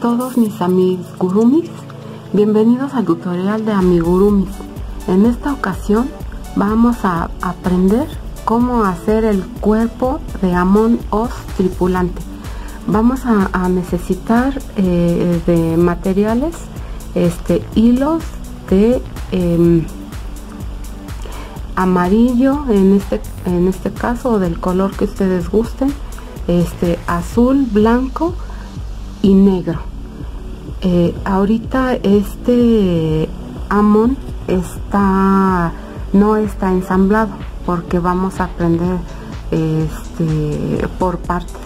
todos mis amigurumis, bienvenidos al tutorial de amigurumis. En esta ocasión vamos a aprender cómo hacer el cuerpo de Among Us tripulante. Vamos a necesitar de materiales, hilos de amarillo en este caso, o del color que ustedes gusten, azul, blanco y negro. Ahorita Among no está ensamblado porque vamos a aprender por partes.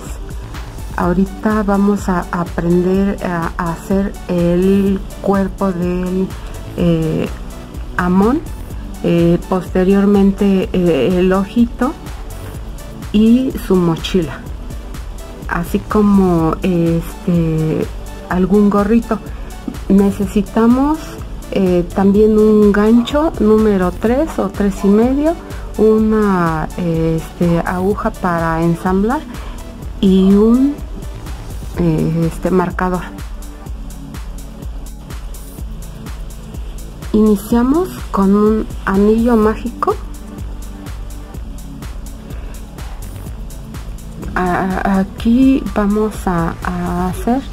Ahorita vamos a aprender a hacer el cuerpo del Among, posteriormente el ojito y su mochila, así como algún gorrito. Necesitamos también un gancho número 3 o 3,5, una aguja para ensamblar y un marcador. Iniciamos con un anillo mágico. Aquí vamos a hacer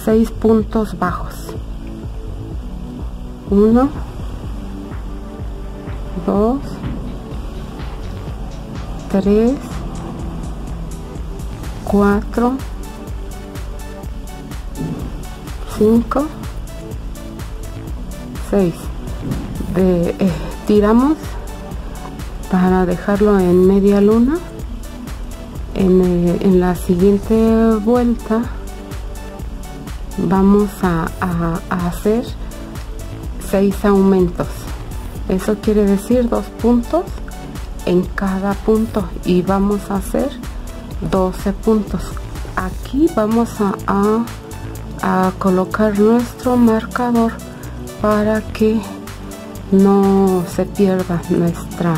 6 puntos bajos. 1, 2, 3, 4, 5, 6. Tiramos para dejarlo en media luna. En la siguiente vuelta vamos a hacer 6 aumentos. Eso quiere decir 2 puntos en cada punto, y vamos a hacer 12 puntos. Aquí vamos a colocar nuestro marcador para que no se pierda nuestra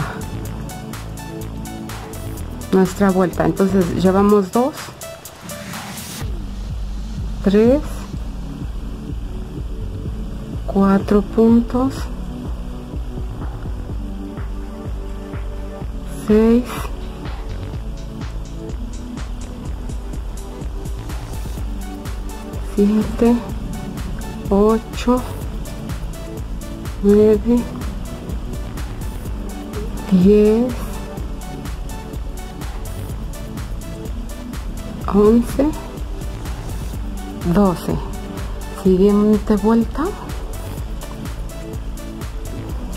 vuelta. Entonces llevamos 2, 3, 4 puntos, 6, 7, 8, 9, 10, 11, 12. Siguiente vuelta,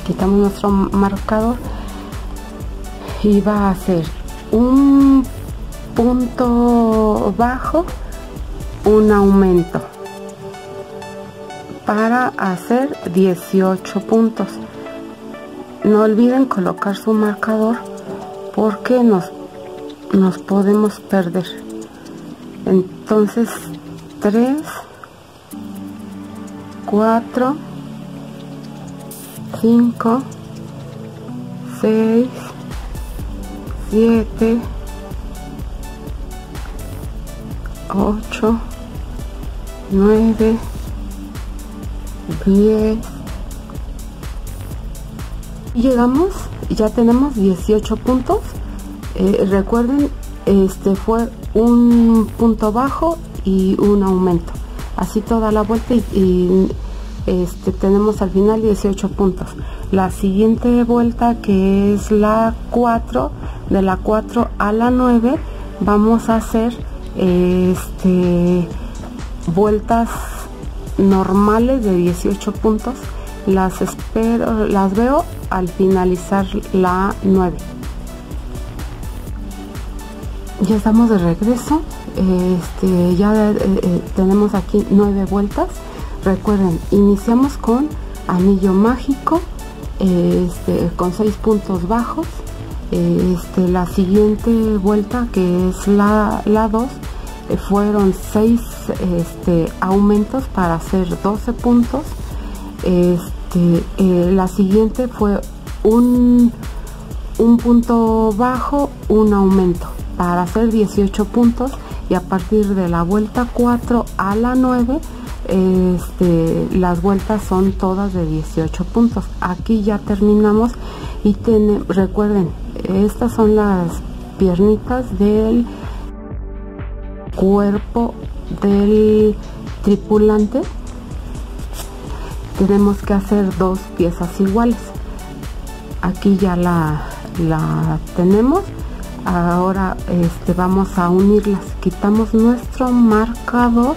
quitamos nuestro marcador y va a ser un punto bajo, un aumento, para hacer 18 puntos. No olviden colocar su marcador porque nos podemos perder. Entonces 3, 4, 5, 6, 7, 8, 9, 10. Llegamos, ya tenemos 18 puntos. Recuerden, fue un punto bajo y un aumento, así toda la vuelta, y tenemos al final 18 puntos. La siguiente vuelta, que es la 4, de la 4 a la 9, vamos a hacer vueltas normales de 18 puntos. Las veo al finalizar la 9. Ya estamos de regreso. Ya tenemos aquí 9 vueltas. Recuerden, iniciamos con anillo mágico, con 6 puntos bajos. La siguiente vuelta, que es la 2, fueron 6 aumentos para hacer 12 puntos. La siguiente fue un punto bajo, un aumento, para hacer 18 puntos, y a partir de la vuelta 4 a la 9 las vueltas son todas de 18 puntos. Aquí ya terminamos y recuerden, estas son las piernitas del cuerpo del tripulante. Tenemos que hacer 2 piezas iguales. Aquí ya la tenemos. Ahora vamos a unirlas. Quitamos nuestro marcador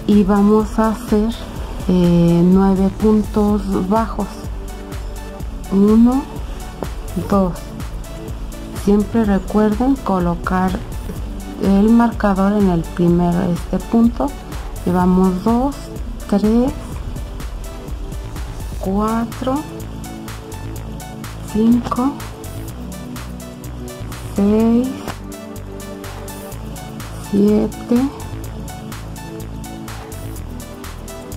y vamos a hacer 9 puntos bajos. 1, 2. Siempre recuerden colocar el marcador en el primer punto. Llevamos 2, 3, 4, 5, 6, 7,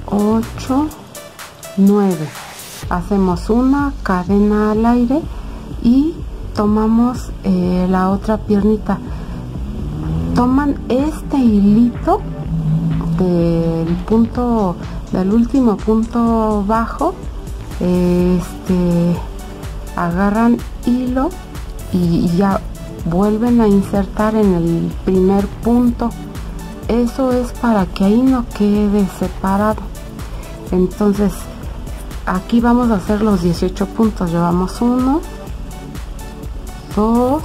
8, 9. Hacemos una cadena al aire y tomamos la otra piernita. Toman este hilito del último punto bajo, agarran hilo y ya vuelven a insertar en el primer punto. Eso es para que ahí no quede separado. Entonces aquí vamos a hacer los 18 puntos. Llevamos 1, 2,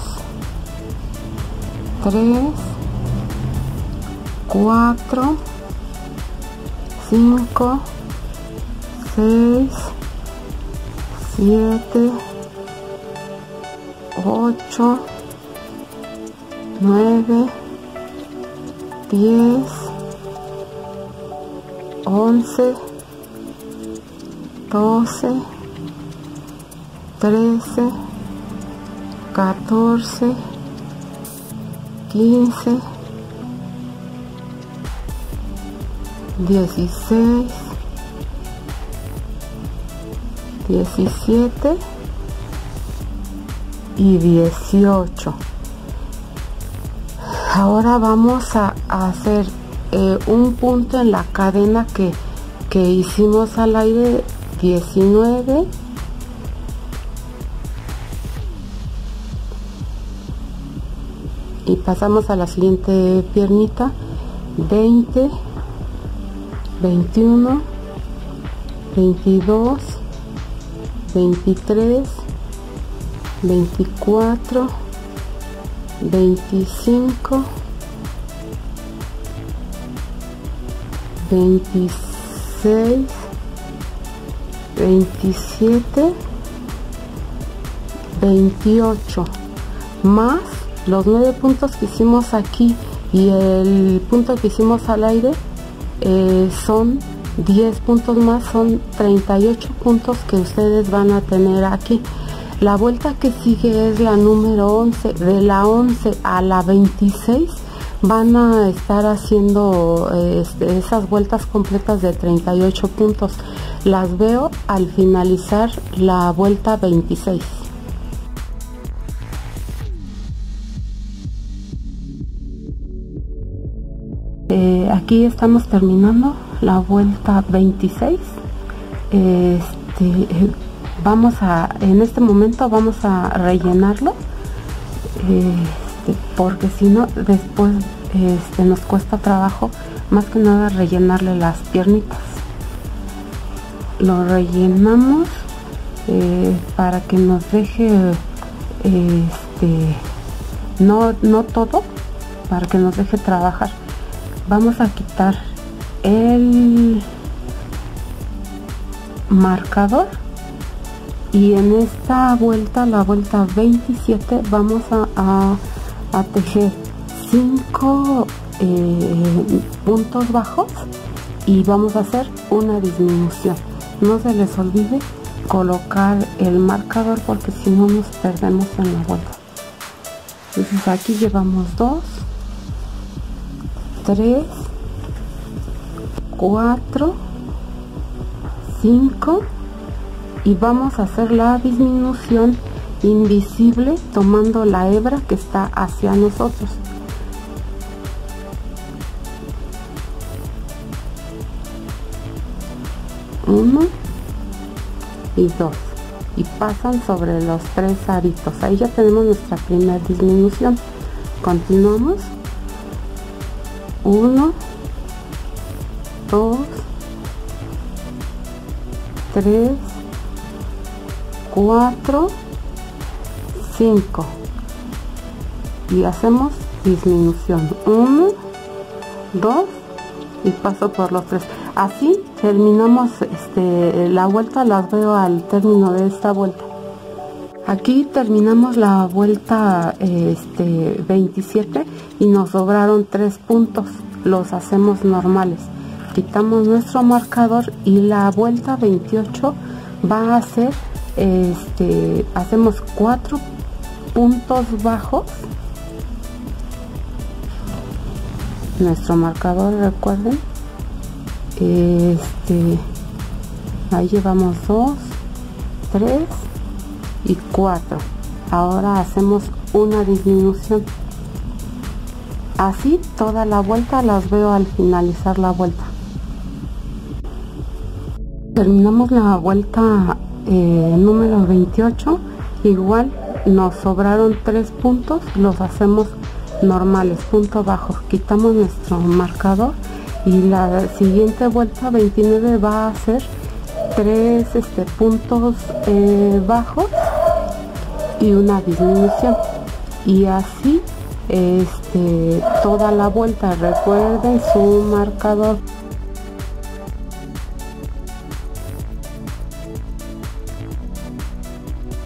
3, 4, 5, 6, 7, 8, 9, 10, 11, 12, 13, 14, 15, 16, 17 y 18. Ahora vamos a hacer un punto en la cadena que hicimos al aire, 19, y pasamos a la siguiente piernita, 20, 21, 22, 23, 24, 25, 26, 27, 28, más los 9 puntos que hicimos aquí y el punto que hicimos al aire, son 10 puntos más, son 38 puntos que ustedes van a tener aquí. La vuelta que sigue es la número 11. De la 11 a la 26 van a estar haciendo esas vueltas completas de 38 puntos. Las veo al finalizar la vuelta 26. Aquí estamos terminando la vuelta 26. En este momento vamos a rellenarlo, porque si no después nos cuesta trabajo, más que nada rellenarle las piernitas. Lo rellenamos para que nos deje no todo, para que nos deje trabajar. Vamos a quitar el marcador y en esta vuelta, la vuelta 27, vamos a tejer 5 puntos bajos y vamos a hacer una disminución. No se les olvide colocar el marcador, porque si no nos perdemos en la vuelta. Entonces aquí llevamos 2, 3, 4, 5 y vamos a hacer la disminución invisible tomando la hebra que está hacia nosotros. 1 y 2 y pasan sobre los 3 aritos. Ahí ya tenemos nuestra primera disminución. Continuamos. 1, 2, 3, 4, 5 y hacemos disminución. 1, 2 y paso por los 3. Así terminamos la vuelta. Las veo al término de esta vuelta. Aquí terminamos la vuelta 27 y nos sobraron 3 puntos. Los hacemos normales. Quitamos nuestro marcador y la vuelta 28 va a ser hacemos 4 puntos bajos. Nuestro marcador, recuerden, ahí llevamos 2, 3 y 4. Ahora hacemos una disminución. Así toda la vuelta. Las veo al finalizar la vuelta. Terminamos la vuelta número 28. Igual nos sobraron 3 puntos. Los hacemos normales, punto bajo. Quitamos nuestro marcador y la siguiente vuelta 29 va a ser 3 puntos bajos y una disminución, y así toda la vuelta. Recuerden su marcador.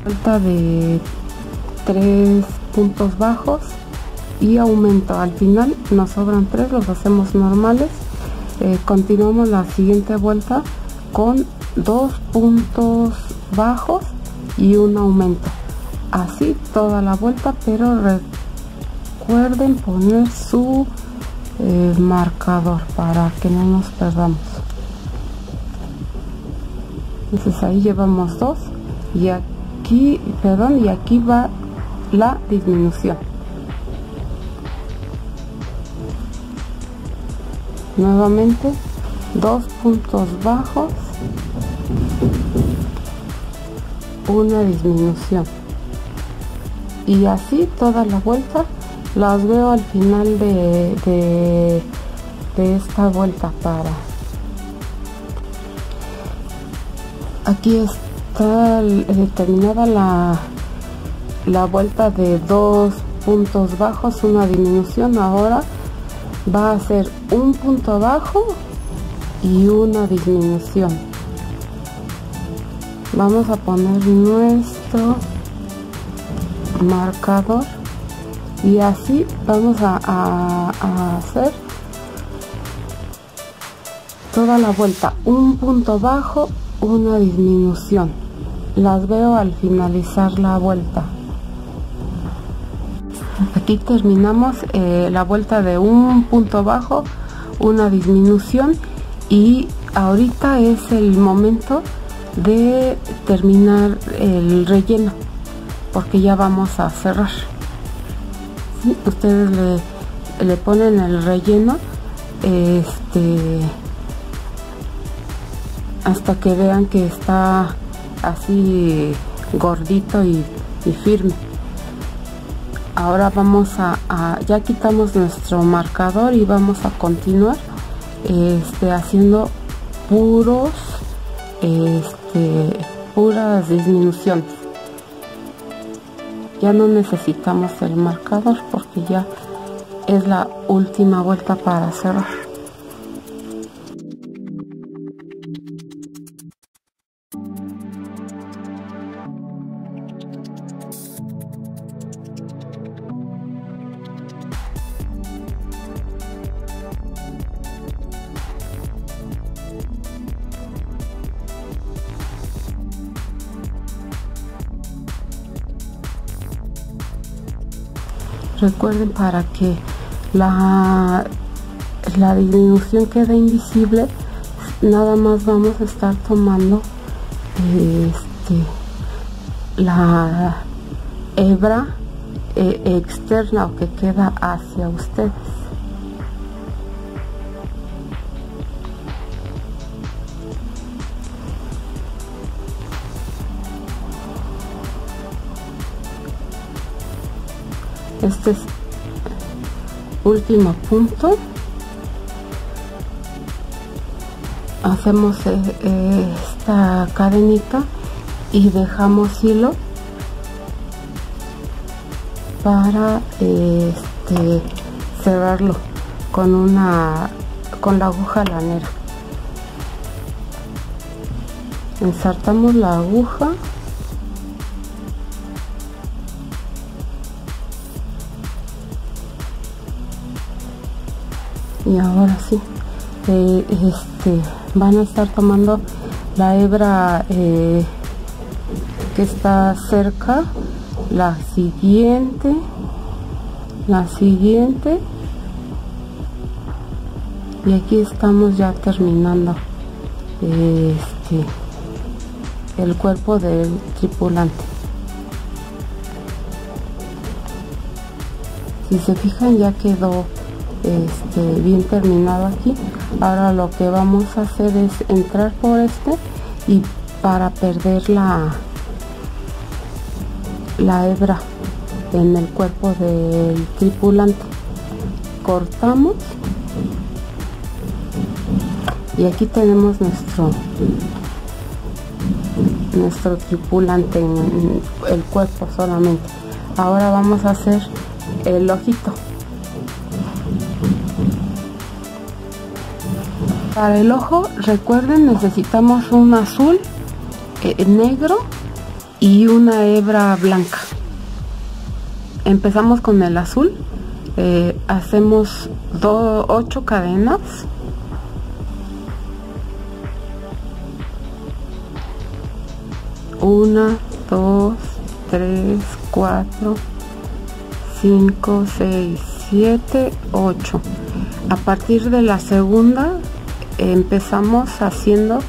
Vuelta de 3 puntos bajos y aumento. Al final nos sobran 3, los hacemos normales. Continuamos la siguiente vuelta con 2 puntos bajos y un aumento. Así toda la vuelta, pero recuerden poner su marcador para que no nos perdamos. Entonces ahí llevamos 2 y aquí, y aquí va la disminución. Nuevamente 2 puntos bajos, una disminución, y así toda la vuelta. Las veo al final de esta vuelta. Aquí está terminada la vuelta de 2 puntos bajos, una disminución. Ahora va a ser un punto bajo y una disminución. Vamos a poner nuestro marcador y así vamos a hacer toda la vuelta. Un punto bajo, una disminución. Las veo al finalizar la vuelta. Aquí terminamos la vuelta de un punto bajo, una disminución, y ahorita es el momento de terminar el relleno porque ya vamos a cerrar. ¿Sí? Ustedes le ponen el relleno hasta que vean que está así gordito y firme. Ahora vamos ya quitamos nuestro marcador y vamos a continuar haciendo puras disminuciones. Ya no necesitamos el marcador porque ya es la última vuelta para cerrar. Recuerden, para que la disminución quede invisible, nada más vamos a estar tomando la hebra externa, o que queda hacia ustedes. Este es último punto. Hacemos esta cadenita y dejamos hilo para cerrarlo con la aguja lanera. Ensartamos la aguja y ahora sí, van a estar tomando la hebra que está cerca, la siguiente, y aquí estamos ya terminando el cuerpo del tripulante. Si se fijan, ya quedó bien terminado aquí. Ahora lo que vamos a hacer es entrar por y para perder la hebra en el cuerpo del tripulante, cortamos y aquí tenemos nuestro tripulante en el cuerpo solamente. Ahora vamos a hacer el ojito. Para el ojo, recuerden, necesitamos un azul, negro y una hebra blanca. Empezamos con el azul. Hacemos 8 cadenas. Una, 2, 3, 4, 5, 6, 7, 8. A partir de la segunda empezamos haciendo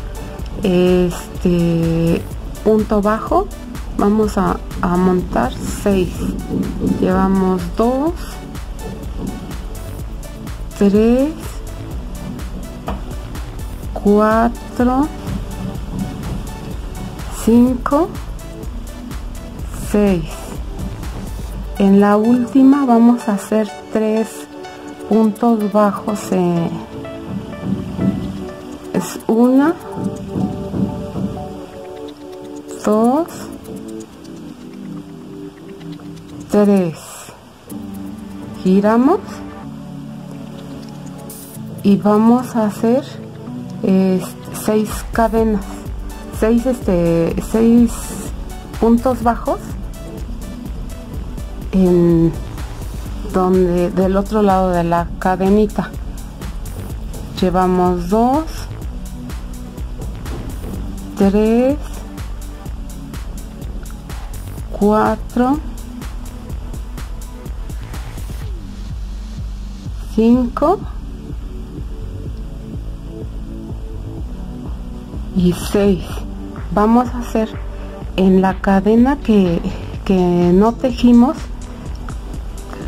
punto bajo. Vamos a montar 6. Llevamos 2, 3, 4, 5, 6. En la última vamos a hacer 3 puntos bajos. Es 1, 2, 3. Giramos y vamos a hacer 6 cadenas, 6 puntos bajos en donde del otro lado de la cadenita. Llevamos 2, 3, 4, 5 y 6. Vamos a hacer en la cadena que no tejimos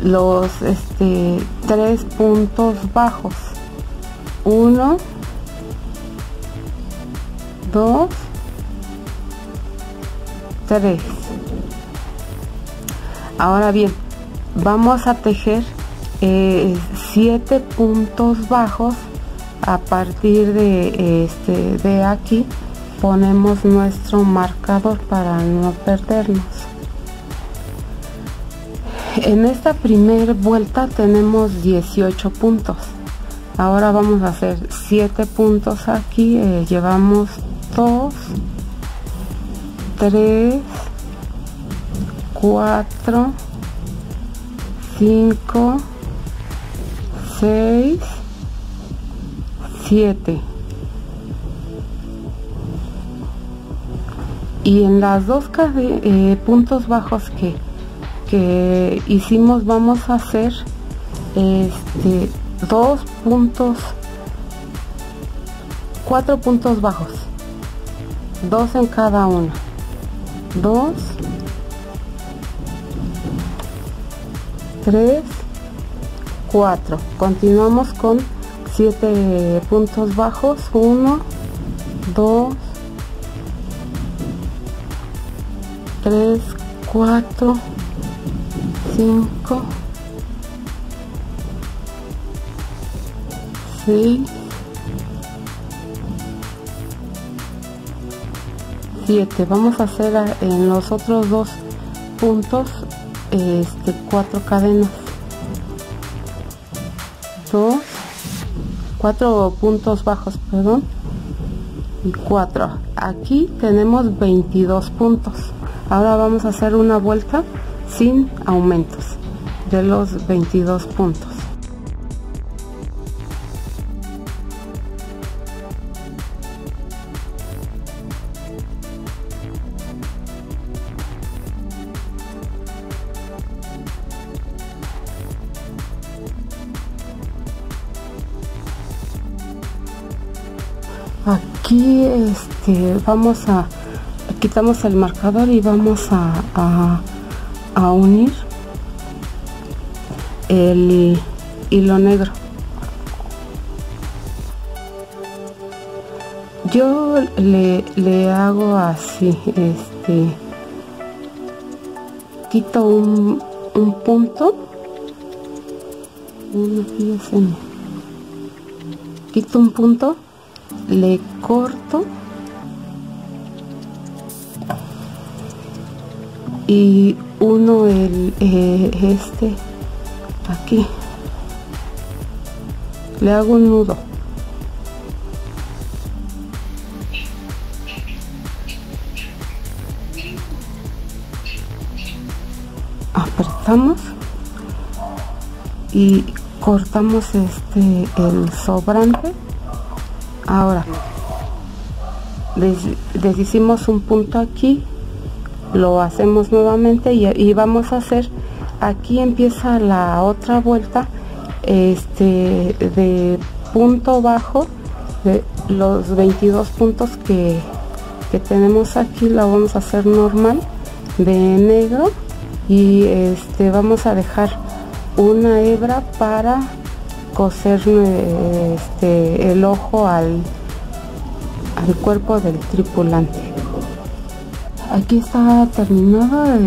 los 3 puntos bajos. 1, 2, 3. Ahora bien, vamos a tejer 7 puntos bajos. A partir de aquí ponemos nuestro marcador para no perdernos. En esta primera vuelta tenemos 18 puntos. Ahora vamos a hacer 7 puntos aquí. Llevamos 2, 3, 4, 5, 6, 7. Y en las 2 puntos bajos que hicimos vamos a hacer 4 puntos bajos, 2 en cada una. 2, 3, 4. Continuamos con 7 puntos bajos. 1, 2, 3, 4, 5, 6, 7. Vamos a hacer en los otros dos puntos 4 cadenas, 4 puntos bajos, perdón, y 4. Aquí tenemos 22 puntos. Ahora vamos a hacer una vuelta sin aumentos de los 22 puntos. Aquí quitamos el marcador y vamos a unir el hilo negro. Yo le hago así, quito un punto, quito un punto, le corto y uno aquí, le hago un nudo, apretamos y cortamos el sobrante. Ahora deshicimos un punto aquí, lo hacemos nuevamente y vamos a hacer, aquí empieza la otra vuelta de punto bajo, de los 22 puntos que tenemos aquí, lo vamos a hacer normal de negro y vamos a dejar una hebra para coser el ojo al cuerpo del tripulante. Aquí está terminada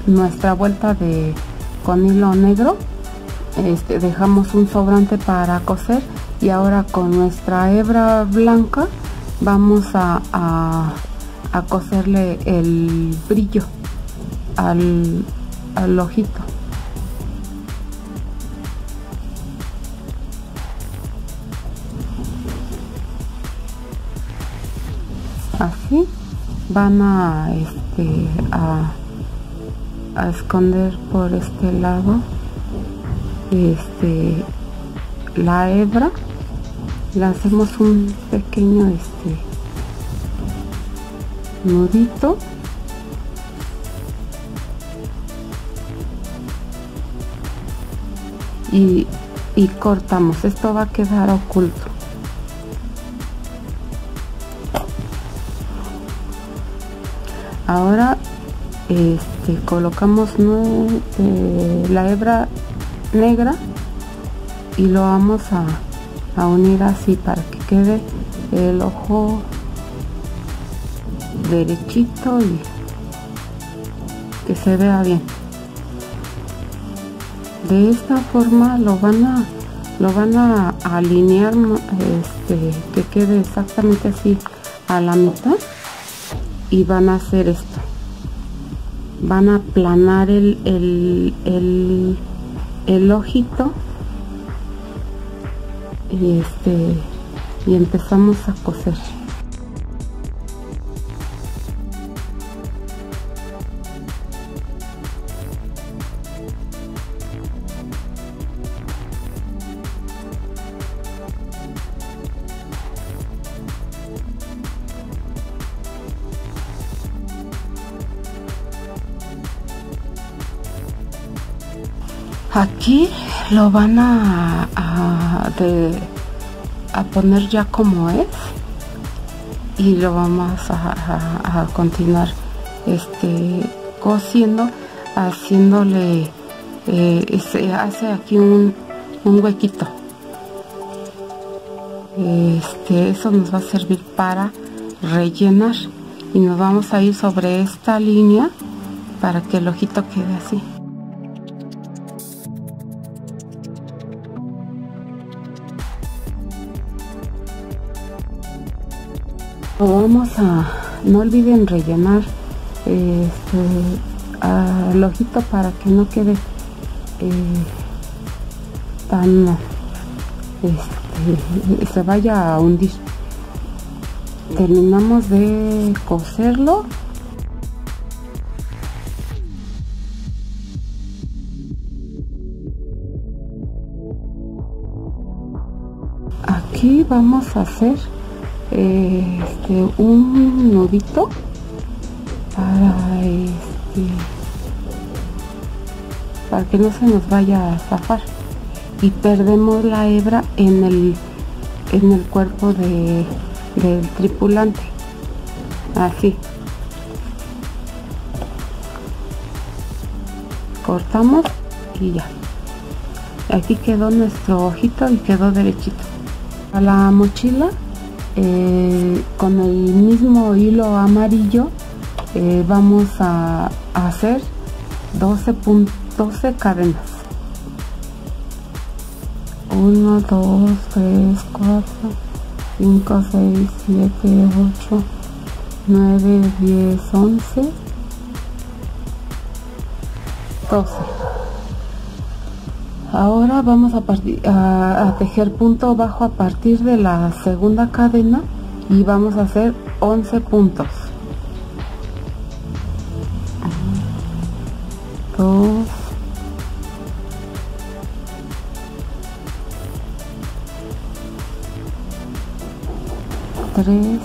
nuestra vuelta con hilo negro. Dejamos un sobrante para coser y ahora con nuestra hebra blanca vamos a coserle el brillo al ojito. Así van a esconder por este lado la hebra, le hacemos un pequeño nudito y cortamos. Esto va a quedar oculto. Ahora colocamos la hebra negra y lo vamos a unir así para que quede el ojo derechito y que se vea bien. De esta forma lo van a alinear, que quede exactamente así a la mitad. Y van a hacer esto, van a aplanar el ojito y empezamos a coser. Aquí lo van a poner ya como es y lo vamos a continuar cosiendo, haciéndole se hace aquí un huequito. Eso nos va a servir para rellenar y nos vamos a ir sobre esta línea para que el ojito quede así. Vamos a, no olviden rellenar el ojito para que no quede tan se vaya a hundir. Terminamos de coserlo. Aquí vamos a hacer un nudito para que no se nos vaya a zafar, y perdemos la hebra en el cuerpo del tripulante. Así cortamos y ya, aquí quedó nuestro ojito y quedó derechito. A la mochila con el mismo hilo amarillo vamos a hacer 12 cadenas. 1, 2, 3, 4, 5, 6, 7, 8, 9, 10, 11, 12. Ahora vamos a tejer punto bajo a partir de la segunda cadena y vamos a hacer 11 puntos. 2, 3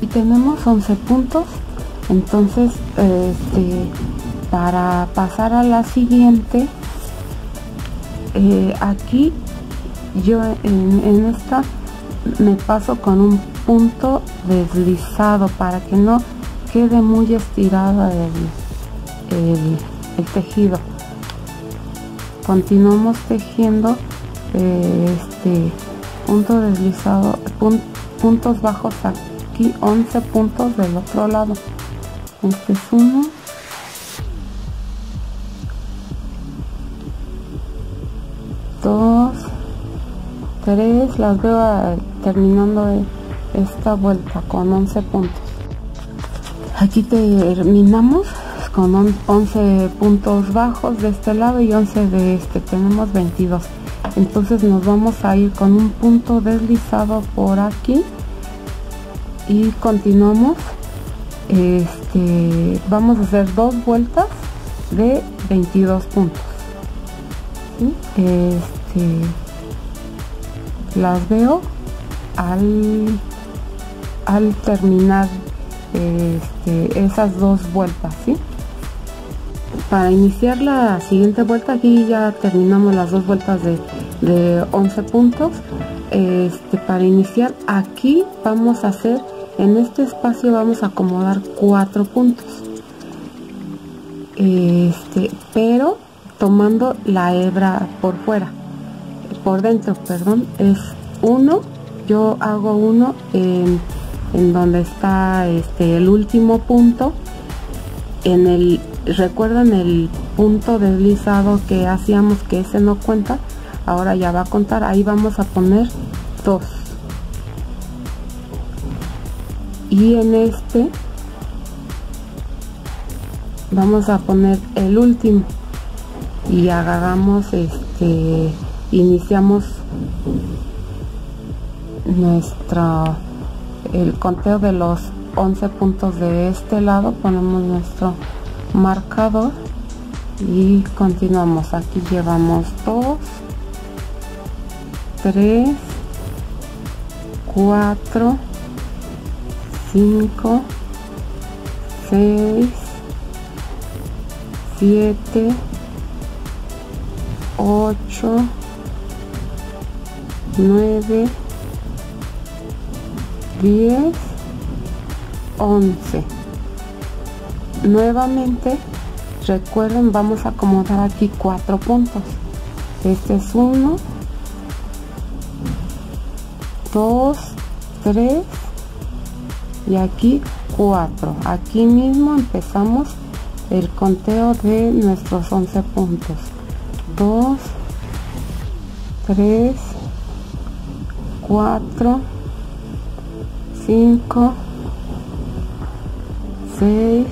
y tenemos 11 puntos. Entonces para pasar a la siguiente, aquí yo en esta me paso con un punto deslizado para que no quede muy estirado el tejido. Continuamos tejiendo punto deslizado, puntos bajos aquí, 11 puntos del otro lado. Este es 1, 2, 3, las veo terminando esta vuelta con 11 puntos. Aquí terminamos con 11 puntos bajos de este lado y 11 de este, tenemos 22. Entonces nos vamos a ir con un punto deslizado por aquí y continuamos. Vamos a hacer 2 vueltas de 22 puntos. ¿Sí? Las veo al terminar esas 2 vueltas, ¿sí? Para iniciar la siguiente vuelta, aquí ya terminamos las 2 vueltas de 11 puntos. Para iniciar aquí vamos a hacer, en este espacio vamos a acomodar 4 puntos, pero tomando la hebra por fuera, por dentro, perdón, es 1. Yo hago 1 en donde está el último punto. ¿Recuerdan el punto deslizado que hacíamos, que ese no cuenta? Ahora ya va a contar. Ahí vamos a poner 2, y en vamos a poner el último y agarramos iniciamos el conteo de los 11 puntos de este lado. Ponemos nuestro marcador y continuamos. Aquí llevamos 2, 3, 4, 5, 6, 7, 8, 9, 10, 11. Nuevamente, recuerden, vamos a acomodar aquí 4 puntos. Este es 1, 2, 3 y aquí 4. Aquí mismo empezamos el conteo de nuestros 11 puntos. 2, 3, 4, 5, 6,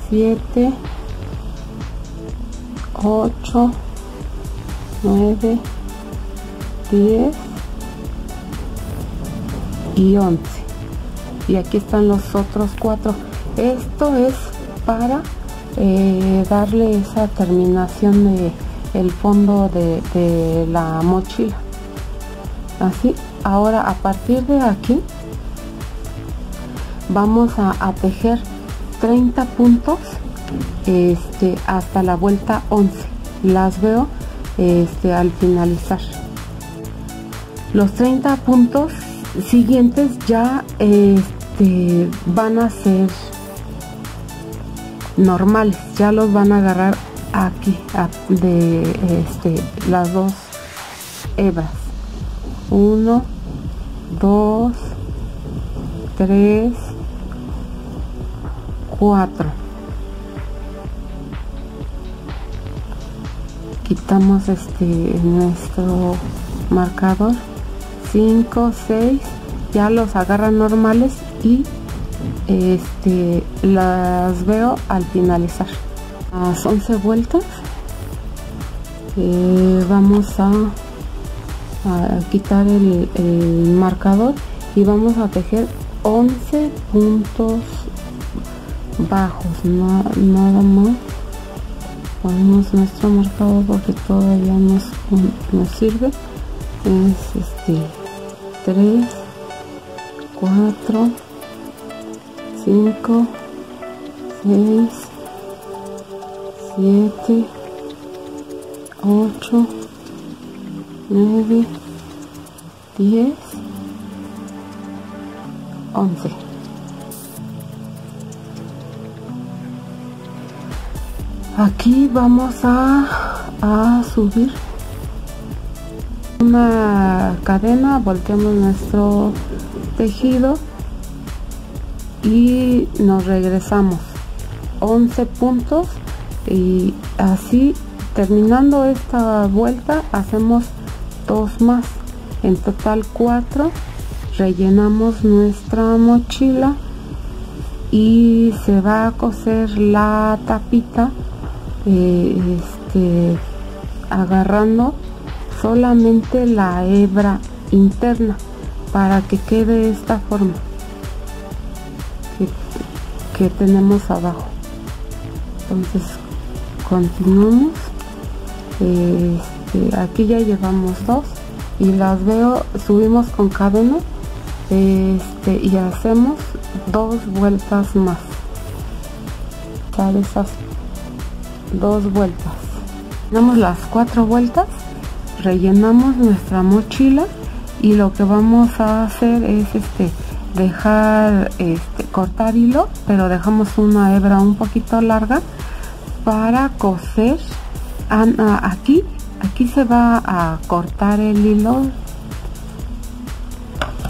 7, 8, 9, 10 y 11. Y aquí están los otros 4. Esto es para darle esa terminación de el fondo de la mochila. Así, ahora a partir de aquí vamos a tejer 30 puntos hasta la vuelta 11. Las veo al finalizar. Los 30 puntos siguientes ya van a ser normales, ya los van a agarrar aquí de las dos hebras. 1, 2, 3, 4. Quitamos nuestro marcador. 5, 6, ya los agarran normales y las veo al finalizar. Las 11 vueltas vamos a quitar el marcador y vamos a tejer 11 puntos bajos, nada más. Ponemos nuestro marcador porque todavía nos sirve. Es 3, 4, 5, 6, 7, 8, 9, 10, 11. Aquí vamos a subir una cadena, volteamos nuestro tejido y nos regresamos 11 puntos y así terminando esta vuelta hacemos 2 más, en total 4. Rellenamos nuestra mochila y se va a coser la tapita agarrando solamente la hebra interna para que quede de esta forma que tenemos abajo. Entonces continuamos. Aquí ya llevamos 2 y las veo, subimos con cadena y hacemos 2 vueltas más. Para esas 2 vueltas damos las 4 vueltas, rellenamos nuestra mochila y lo que vamos a hacer es dejar cortar hilo, pero dejamos una hebra un poquito larga para coser. Aquí se va a cortar el hilo,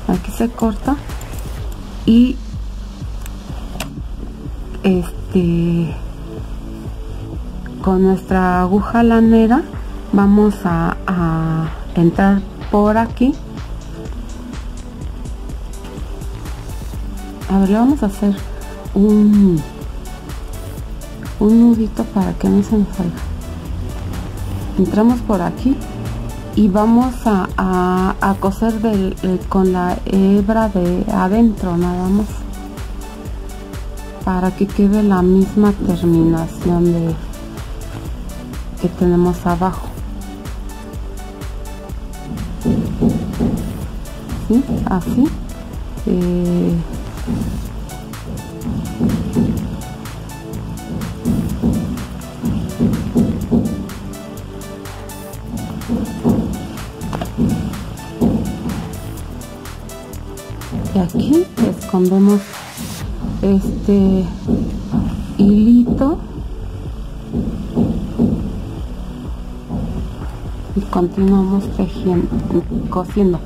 aquí se corta y con nuestra aguja lanera vamos a entrar por aquí. A ver, le vamos a hacer un nudito para que no se nos salga. Entramos por aquí y vamos a coser con la hebra de adentro nada más, para que quede la misma terminación que tenemos abajo. ¿Sí? Así. Y aquí escondemos este hilito y continuamos tejiendo, cosiendo.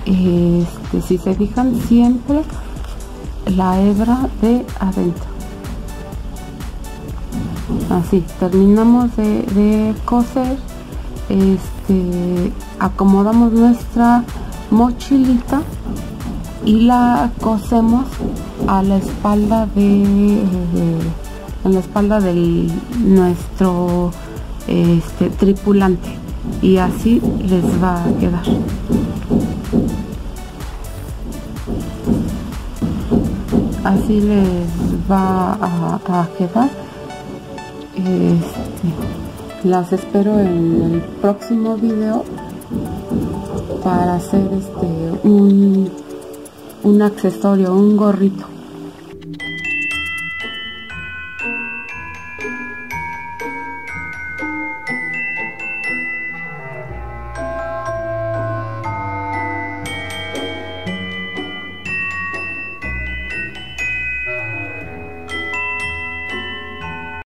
Si se fijan, siempre la hebra de adentro. Así terminamos de coser. acomodamos nuestra mochilita y la cosemos a la espalda en la espalda de nuestro tripulante, y así les va a quedar. Así les va a quedar. Las espero en el próximo video para hacer un accesorio, un gorrito.